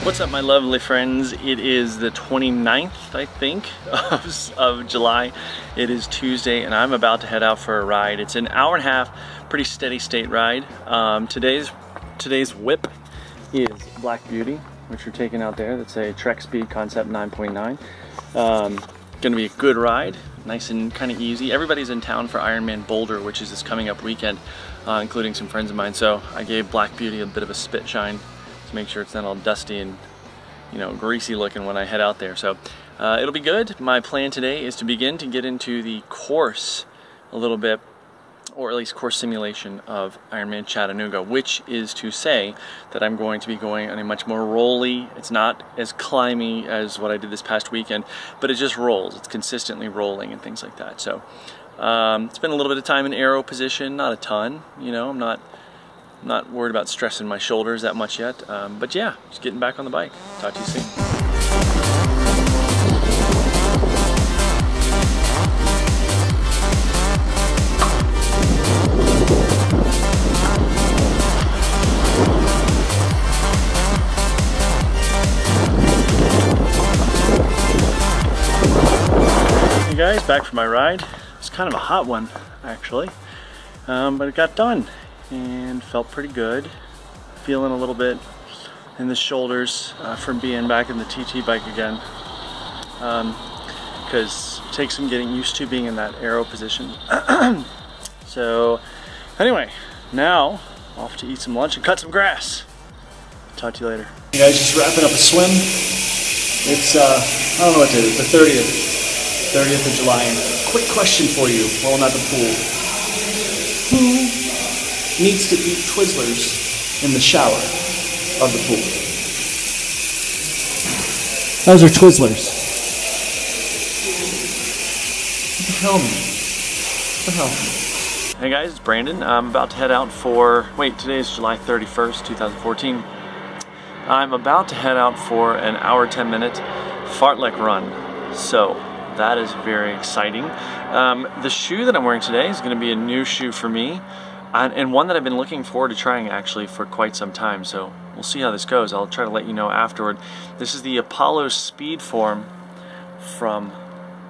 What's up, my lovely friends? It is the 29th, I think, of July. It is Tuesday, and I'm about to head out for a ride. It's an hour and a half, pretty steady state ride. Today's whip is Black Beauty, which we're taking out there. That's a Trek Speed Concept 9.9. Gonna be a good ride, nice and kind of easy. Everybody's in town for Ironman Boulder, which is this coming up weekend, including some friends of mine. So I gave Black Beauty a bit of a spit shine to make sure it's not all dusty and, you know, greasy looking when I head out there. So it'll be good. My plan today is to begin to get into the course a little bit, or at least course simulation of Ironman Chattanooga, which is to say that I'm going to be going on a much more rolly, it's not as climby as what I did this past weekend, but it just rolls. It's consistently rolling and things like that. So spent a little bit of time in aero position, not a ton, you know, I'm not worried about stressing my shoulders that much yet, but yeah, just getting back on the bike. Talk to you soon. Hey guys, back from my ride. It was kind of a hot one, actually, but it got done and felt pretty good. Feeling a little bit in the shoulders from being back in the TT bike again, because it takes some getting used to being in that aero position. So anyway, now off to eat some lunch and cut some grass. Talk to you later. Hey guys, just wrapping up a swim. It's I don't know what day it is, the 30th of July. And quick question for you while I'm at the pool. Who needs to eat Twizzlers in the shower of the pool? Those are Twizzlers. What the hell, man? What the hell? Hey guys, it's Brandon. I'm about to head out for, today is July 31st, 2014. I'm about to head out for an hour, 10-minute fartlek run. So that is very exciting. The shoe that I'm wearing today is going to be a new shoe for me, and one that I've been looking forward to trying actually for quite some time. So we'll see how this goes. I'll try to let you know afterward. This is the Apollo Speed Form from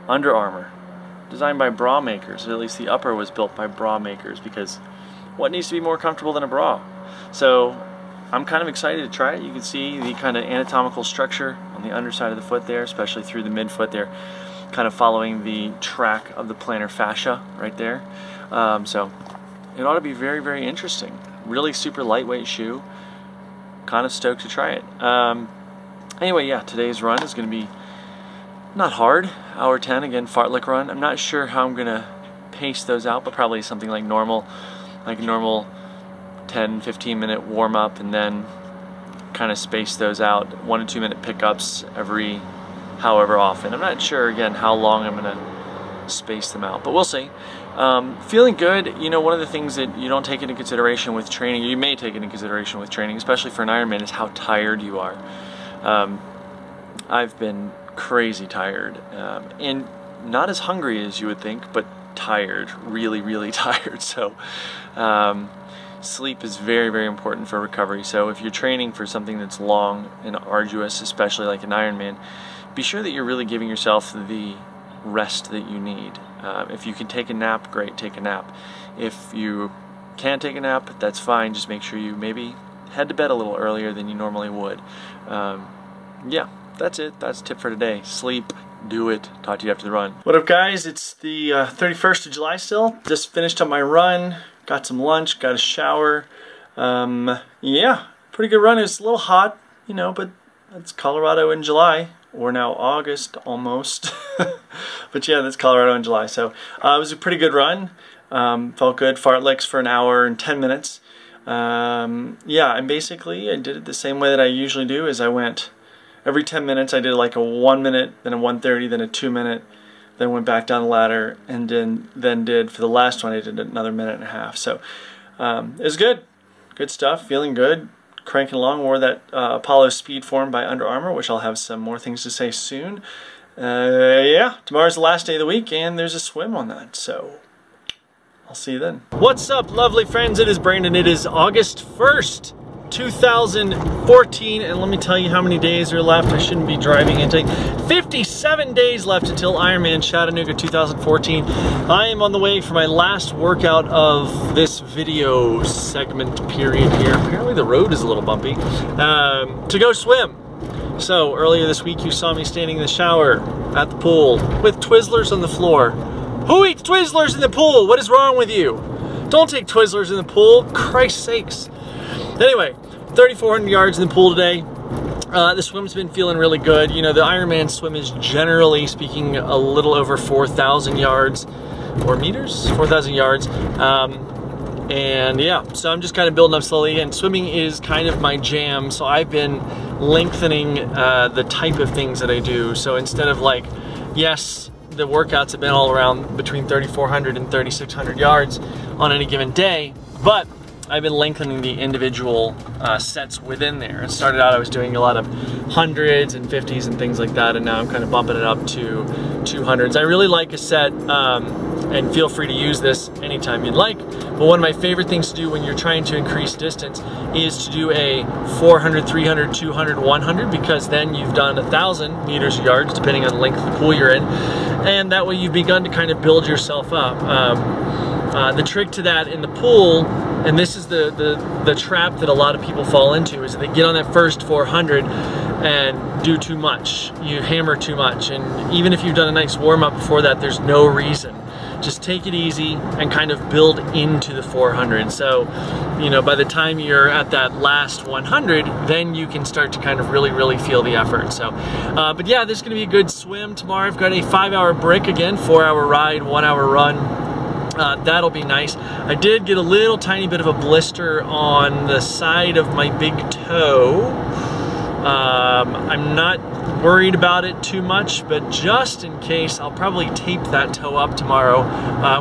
Under Armour, designed by bra makers. At least the upper was built by bra makers, because what needs to be more comfortable than a bra? So I'm kind of excited to try it. You can see the kind of anatomical structure on the underside of the foot there, especially through the midfoot there, kind of following the track of the plantar fascia right there. So it ought to be very, very interesting. Really super lightweight shoe. Kind of stoked to try it. Anyway, yeah, today's run is going to be not hard. Hour 10, again, fartlek run. I'm not sure how I'm going to pace those out, but probably something like normal 10-15 minute warm up, and then kind of space those out, 1 to 2 minute pickups every however often. I'm not sure again how long I'm gonna space them out, but we'll see. Feeling good. You know, one of the things that you don't take into consideration with training, you may take into consideration with training, especially for an Ironman, is how tired you are. I've been crazy tired, and not as hungry as you would think, but tired, really, really tired. So sleep is very, very important for recovery. So if you're training for something that's long and arduous, especially like an Ironman, be sure that you're really giving yourself the rest that you need. If you can take a nap, great, take a nap. If you can't take a nap, that's fine. Just make sure you maybe head to bed a little earlier than you normally would. Yeah, that's it. That's a tip for today. Sleep, do it. Talk to you after the run. What up, guys? It's the 31st of July still. Just finished up my run. Got some lunch, got a shower. Yeah, pretty good run. It was a little hot, you know, but it's Colorado in July, or now August almost. But yeah, that's Colorado in July. So it was a pretty good run. Felt good. Fartleks for an hour and 10 minutes. Yeah, and basically I did it the same way that I usually do. Is I went every 10 minutes. I did like a 1 minute, then a 1:30, then a 2 minute. Then went back down the ladder, and then did, for the last one, I did another 1.5 minutes. So it was good. Good stuff. Feeling good. Cranking along. Wore that Apollo Speed Form by Under Armour, which I'll have some more things to say soon. Yeah, tomorrow's the last day of the week, and there's a swim on that. So I'll see you then. What's up, lovely friends? It is Brandon. It is August 1st, 2014, and let me tell you how many days are left. I shouldn't be driving into 57 days left until Ironman Chattanooga 2014. I am on the way for my last workout of this video segment period here. Apparently the road is a little bumpy. To go swim. So earlier this week you saw me standing in the shower at the pool with Twizzlers on the floor. Who eats Twizzlers in the pool? What is wrong with you? Don't take Twizzlers in the pool, Christ's sakes. Anyway, 3,400 yards in the pool today. The swim's been feeling really good. You know, the Ironman swim is generally speaking a little over 4,000 yards or meters, 4,000 yards. And yeah, so I'm just kind of building up slowly, and swimming is kind of my jam. So I've been lengthening the type of things that I do. So instead of like, yes, the workouts have been all around between 3,400 and 3,600 yards on any given day, but I've been lengthening the individual sets within there. It started out I was doing a lot of hundreds and 50s and things like that, and now I'm kind of bumping it up to 200s. I really like a set, and feel free to use this anytime you'd like, but one of my favorite things to do when you're trying to increase distance is to do a 400, 300, 200, 100, because then you've done 1,000 meters or yards, depending on the length of the pool you're in, and that way you've begun to kind of build yourself up. The trick to that in the pool, and this is the trap that a lot of people fall into, is that they get on that first 400 and do too much. You hammer too much, and even if you've done a nice warm-up before that, there's no reason. Just take it easy and kind of build into the 400. So, you know, by the time you're at that last 100, then you can start to kind of really feel the effort. So, but yeah, this is gonna be a good swim tomorrow. I've got a 5-hour break again, 4-hour ride, 1-hour run. That'll be nice. I did get a little tiny bit of a blister on the side of my big toe. I'm not worried about it too much, but just in case, I'll probably tape that toe up tomorrow,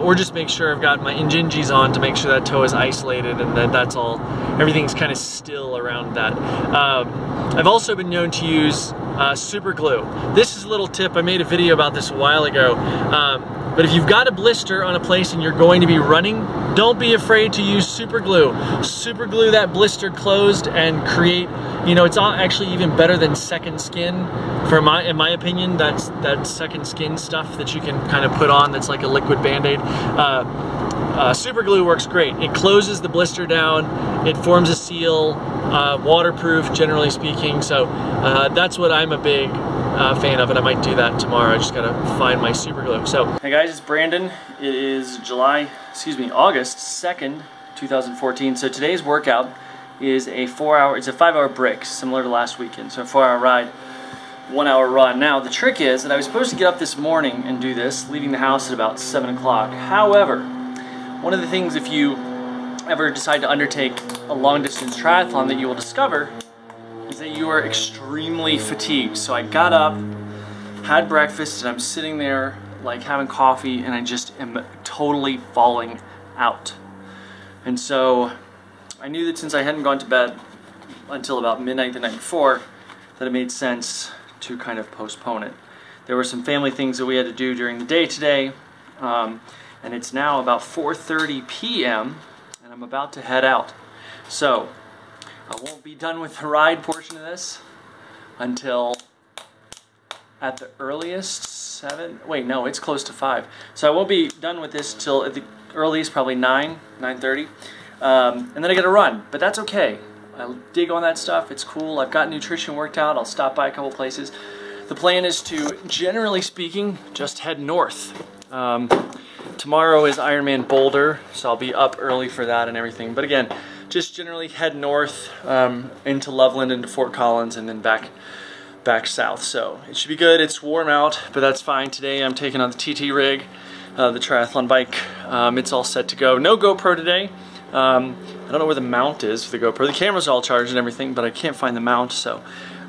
or just make sure I've got my injinjis on to make sure that toe is isolated and that that's all, everything's kind of still around that. I've also been known to use super glue. This is a little tip. I made a video about this a while ago. But if you've got a blister on a place and you're going to be running, don't be afraid to use super glue. Super glue that blister closed and create, you know, it's actually even better than second skin. In my opinion, that's that second skin stuff that you can kind of put on that's like a liquid Band-Aid. Super glue works great. It closes the blister down, it forms a seal, waterproof generally speaking, so that's what I'm a big fan of, and I might do that tomorrow. I just gotta find my super glue. So, hey guys, it's Brandon. It is August 2nd, 2014. So today's workout is a 5-hour break, similar to last weekend. So a 4-hour ride, 1-hour run. Now, the trick is that I was supposed to get up this morning and do this, leaving the house at about 7 o'clock. However, one of the things, if you ever decide to undertake a long-distance triathlon, that you will discover is that you are extremely fatigued. So I got up, had breakfast, and I'm sitting there like having coffee, and I just am totally falling out. And so I knew that since I hadn't gone to bed until about midnight the night before, that it made sense to kind of postpone it. There were some family things that we had to do during the day today, and it's now about 4:30 p.m. and I'm about to head out. So I won't be done with the ride portion of this until at the earliest 7, wait, no, it's close to 5. So I won't be done with this till at the earliest probably 9:30, and then I gotta run, but that's okay. I dig on that stuff, it's cool. I've got nutrition worked out. I'll stop by a couple places. The plan is to, generally speaking, just head north. Tomorrow is Ironman Boulder, so I'll be up early for that and everything. But again, just generally head north into Loveland, into Fort Collins, and then back south. So it should be good. It's warm out, but that's fine. Today I'm taking on the TT rig, the triathlon bike. It's all set to go. No GoPro today. I don't know where the mount is for the GoPro. The camera's all charged and everything, but I can't find the mount. So,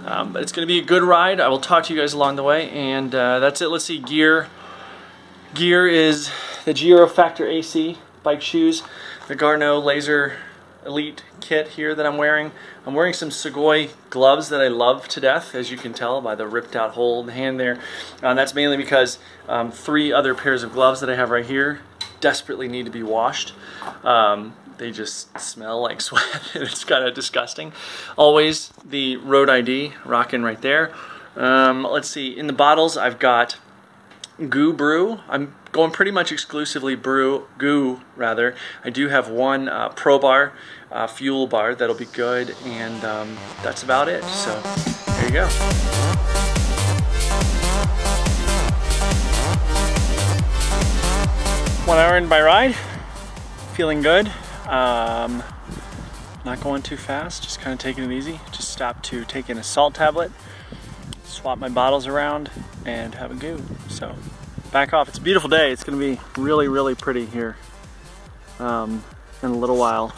but it's going to be a good ride. I will talk to you guys along the way, and that's it. Let's see, gear. Gear is the Giro Factor AC bike shoes, the Garneau Laser Elite kit here that I'm wearing. I'm wearing some Sugoi gloves that I love to death, as you can tell by the ripped out hole in the hand there. That's mainly because 3 other pairs of gloves that I have right here desperately need to be washed. they just smell like sweat. It's kind of disgusting. Always the Road ID rocking right there. Let's see, in the bottles I've got Goo Brew. I'm going pretty much exclusively Goo rather. I do have one Pro Bar, Fuel Bar that'll be good, and that's about it. So there you go. 1 hour into my ride, feeling good. Not going too fast, just kind of taking it easy. Just stopped to take in a salt tablet, swap my bottles around, and have a goo. So back off. It's a beautiful day. It's going to be really, really pretty here in a little while.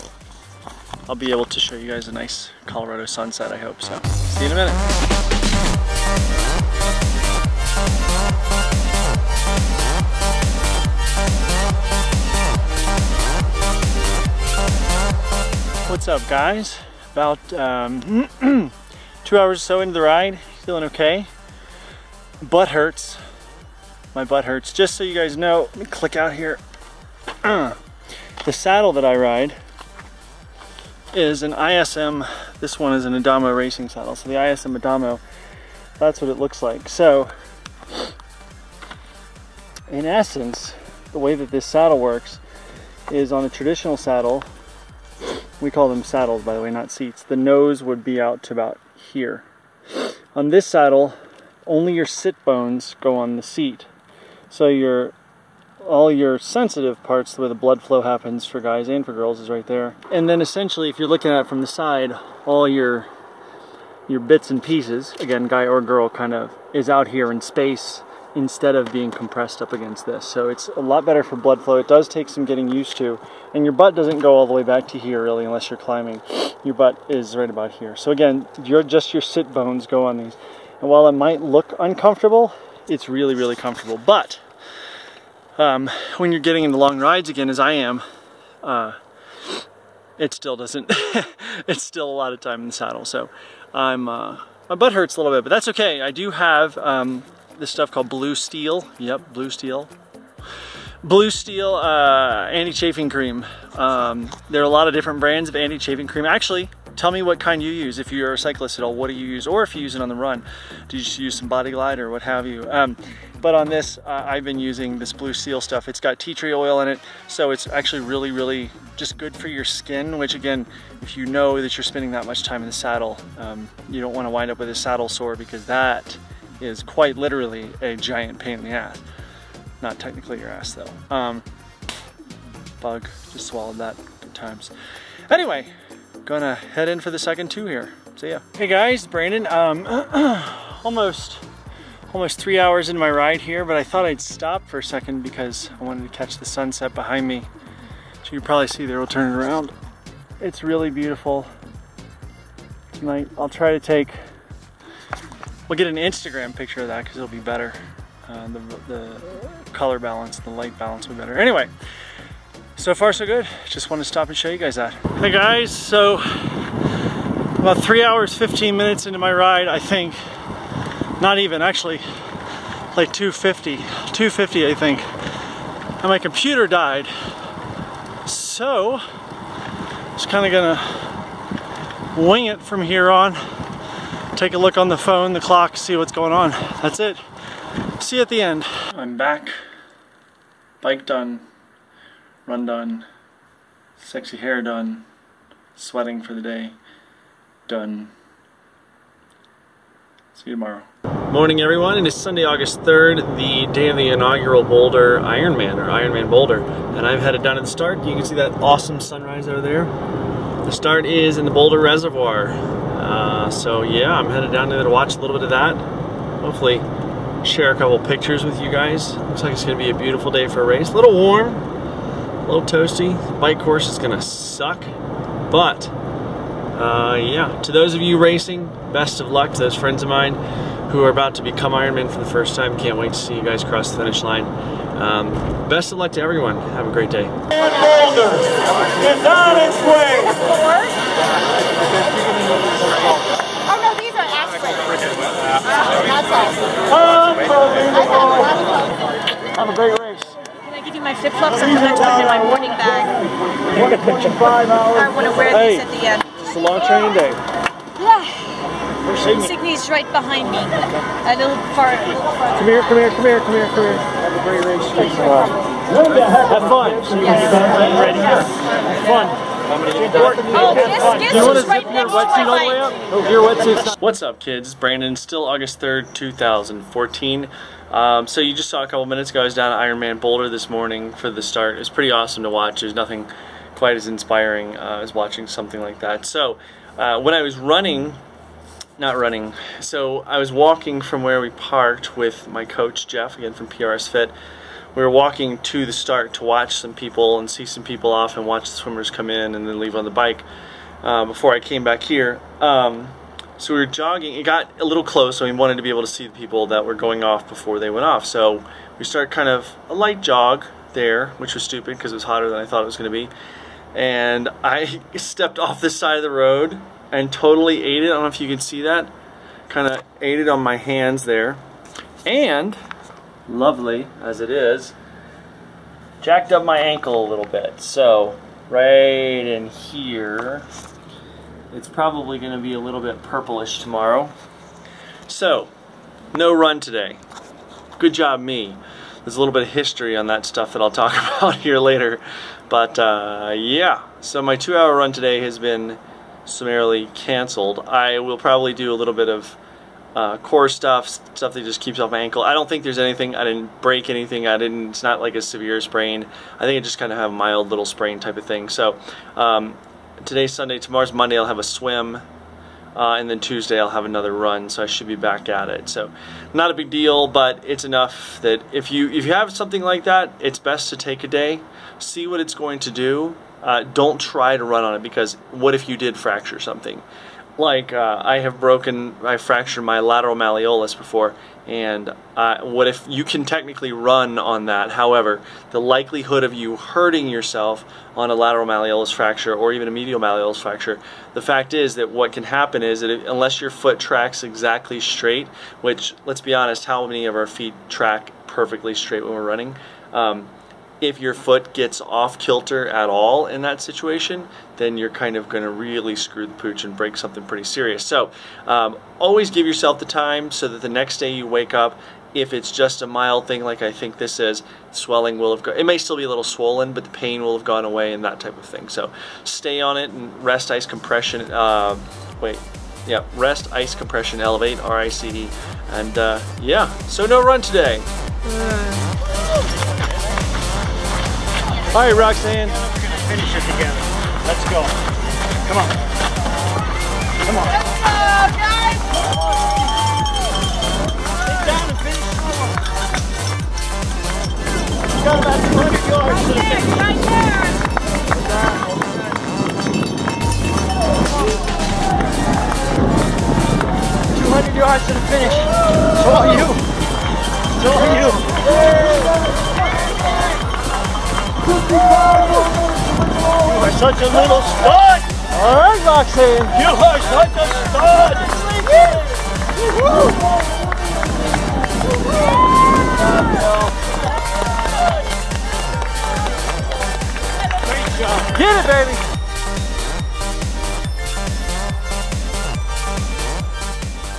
I'll be able to show you guys a nice Colorado sunset, I hope. So see you in a minute. What's up, guys? About 2 hours or so into the ride, feeling okay. Butt hurts. My butt hurts. Just so you guys know, let me click out here. The saddle that I ride is an ISM. This one is an Adamo racing saddle. So the ISM Adamo, that's what it looks like. So in essence, the way that this saddle works is on a traditional saddle, we call them saddles, by the way, not seats. The nose would be out to about here. On this saddle, only your sit bones go on the seat. So all your sensitive parts, where the blood flow happens for guys and for girls, is right there. And then essentially, if you're looking at it from the side, all your bits and pieces, again, guy or girl, kind of is out here in space instead of being compressed up against this. So it's a lot better for blood flow. It does take some getting used to, and your butt doesn't go all the way back to here really unless you're climbing. Your butt is right about here. So again, your sit bones go on these. And while it might look uncomfortable, it's really, really comfortable. But when you're getting into long rides again, as I am, it still doesn't, it's still a lot of time in the saddle. So my butt hurts a little bit, but that's okay. I do have this stuff called Blue Steel. Yep, Blue Steel. Blue Steel anti-chafing cream. There are a lot of different brands of anti-chafing cream. Actually, tell me what kind you use. If you're a cyclist at all, what do you use? Or if you use it on the run, do you just use some Body Glide or what have you? But on this, I've been using this Blue Steel stuff. It's got tea tree oil in it, so it's actually really, really just good for your skin, which again, if you know that you're spending that much time in the saddle, you don't want to wind up with a saddle sore, because that is quite literally a giant pain in the ass. Not technically your ass though. Bug, just swallowed that good times. Anyway, gonna head in for the second 2 here. See ya. Hey guys, Brandon. Almost 3 hours into my ride here, but I thought I'd stop for a second because I wanted to catch the sunset behind me. So you can probably see there, we'll turn it around. It's really beautiful tonight. I'll try to we'll get an Instagram picture of that because it'll be better. The color balance, the light balance will be better. Anyway, so far so good. Just want to stop and show you guys that. Hey guys, so about 3 hours, 15 minutes into my ride, I think. Not even, actually, like 250 I think. And my computer died. So, just kind of gonna wing it from here on. Take a look on the phone, the clock, see what's going on. That's it. See you at the end. I'm back. Bike done. Run done. Sexy hair done. Sweating for the day. Done. See you tomorrow. Morning everyone, it is Sunday, August 3rd, the day of the inaugural Boulder Ironman, or Ironman Boulder. And I've headed down to the start. You can see that awesome sunrise over there. The start is in the Boulder Reservoir. So yeah, I'm headed down there to watch a little bit of that. Hopefully share a couple pictures with you guys. Looks like it's going to be a beautiful day for a race. A little warm, a little toasty. Bike course is going to suck, but yeah, to those of you racing, best of luck. To those friends of mine who are about to become Ironman for the first time, can't wait to see you guys cross the finish line. Best of luck to everyone. Have a great day. Boulder is on its way. Oh no, these are aspirin. That's all. Have a great race. my flip-flops and forgot to put it in my boarding bag. I want to wear these at the end. It's a long training day. Yeah. Signy's right behind me. A little farther. Come here. Have a great race. Have fun. Yes. Ready? Have fun. Oh, Giz is right next to my bike. What's up, kids? It's Brandon. It's still August 3rd, 2014. So you just saw a couple minutes ago, I was down at Ironman Boulder this morning for the start. It was pretty awesome to watch. There's nothing quite as inspiring as watching something like that. So when I was I was walking from where we parked with my coach Jeff, again from PRS Fit. We were walking to the start to watch some people and see some people off and watch the swimmers come in and then leave on the bike before I came back here. So we were jogging. It got a little close, so we wanted to be able to see the people that were going off before they went off. So we started kind of a light jog there, which was stupid because it was hotter than I thought it was going to be. And I stepped off this side of the road and totally ate it. I don't know if you can see that. Kind of ate it on my hands there. And, lovely as it is, jacked up my ankle a little bit. So, right in here, it's probably going to be a little bit purplish tomorrow. So, no run today. Good job me. There's a little bit of history on that stuff that I'll talk about here later. But, yeah. So my 2-hour run today has been summarily canceled. I will probably do a little bit of core stuff that just keeps off my ankle. I don't think there's anything. I didn't break anything. It's not like a severe sprain. I think I just kind of have a mild little sprain type of thing. So today's Sunday, tomorrow's Monday. I'll have a swim, and then Tuesday I'll have another run. So I should be back at it. So not a big deal, but it's enough that if you have something like that, it's best to take a day, see what it's going to do. Don't try to run on it, because what if you did fracture something? Like I fractured my lateral malleolus before, and what if you can technically run on that? However, the likelihood of you hurting yourself on a lateral malleolus fracture or even a medial malleolus fracture, the fact is that what can happen is that unless your foot tracks exactly straight, which, let's be honest, how many of our feet track perfectly straight when we're running? If your foot gets off kilter at all in that situation, then you're kind of going to really screw the pooch and break something pretty serious. So always give yourself the time so that the next day you wake up, if it's just a mild thing like I think this is, swelling will have gone. It may still be a little swollen, but the pain will have gone away and that type of thing. So stay on it and rest, ice compression, rest, ice compression, elevate, RICE, and yeah, so no run today. All right, Roxanne. We're gonna finish it together. Let's go. Come on. Come on. Let's go, guys! Sit down and finish strong. You got about 200 yards. Right there! 200 yards to the finish. It's all you. It's all you. You are such a little stud! All right, Roxanne. You are such a stud! Great job. Get it, baby.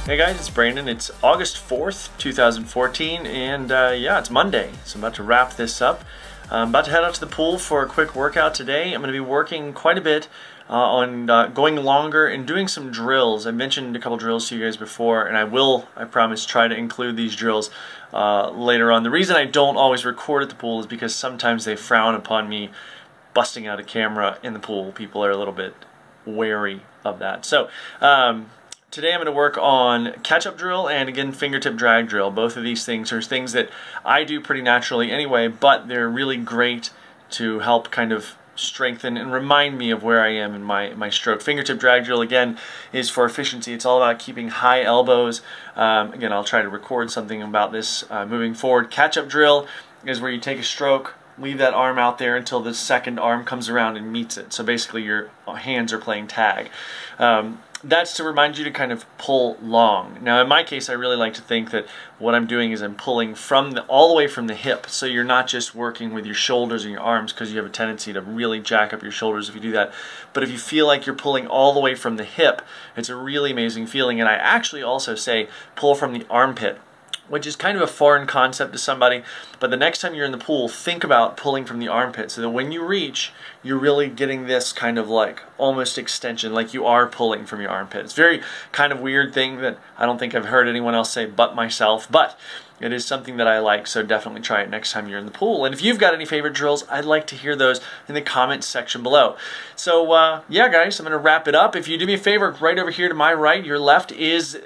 Hey guys, it's Brandon. It's August 4th, 2014, and yeah, it's Monday, so I'm about to wrap this up. I'm about to head out to the pool for a quick workout today. I'm going to be working quite a bit on going longer and doing some drills. I mentioned a couple drills to you guys before, and I promise, try to include these drills later on. The reason I don't always record at the pool is because sometimes they frown upon me busting out a camera in the pool. People are a little bit wary of that. So today I'm going to work on catch-up drill and, again, fingertip drag drill. Both of these things are things that I do pretty naturally anyway, but they're really great to help kind of strengthen and remind me of where I am in my stroke. Fingertip drag drill, again, is for efficiency. It's all about keeping high elbows. Again, I'll try to record something about this moving forward. Catch-up drill is where you take a stroke, leave that arm out there until the second arm comes around and meets it. So basically your hands are playing tag. That's to remind you to kind of pull long. Now in my case, I really like to think that what I'm doing is I'm pulling from all the way from the hip, so you're not just working with your shoulders and your arms, because you have a tendency to really jack up your shoulders if you do that. But if you feel like you're pulling all the way from the hip, it's a really amazing feeling. And I actually also say pull from the armpit, which is kind of a foreign concept to somebody, but the next time you're in the pool, think about pulling from the armpit, so that when you reach, you're really getting this kind of like almost extension, like you are pulling from your armpit. It's a very kind of weird thing that I don't think I've heard anyone else say but myself, but it is something that I like, so definitely try it next time you're in the pool. And if you've got any favorite drills, I'd like to hear those in the comments section below. So yeah guys, I'm going to wrap it up. If you do me a favor, right over here to my right, your left is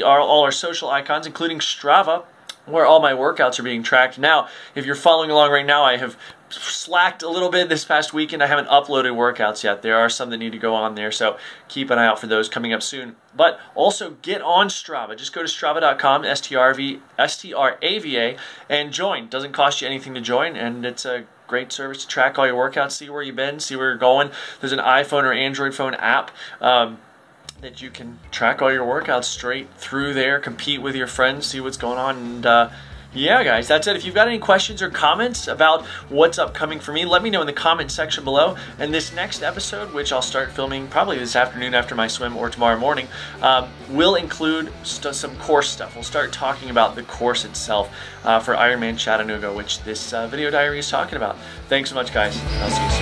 all our social icons, including Strava, where all my workouts are being tracked. Now, if you're following along right now, I have slacked a little bit this past weekend. I haven't uploaded workouts yet. There are some that need to go on there, so keep an eye out for those coming up soon. But also get on Strava. Just go to strava.com, S-T-R-A-V-A, and join. Doesn't cost you anything to join, and it's a great service to track all your workouts, see where you've been, see where you're going. There's an iPhone or Android phone app that you can track all your workouts straight through there, compete with your friends, see what's going on, and yeah guys, that's it. If you've got any questions or comments about what's upcoming for me, let me know in the comment section below. And this next episode, which I'll start filming probably this afternoon after my swim or tomorrow morning, will include some course stuff. We'll start talking about the course itself for Ironman Chattanooga, which this video diary is talking about. Thanks so much guys. I'll see you soon.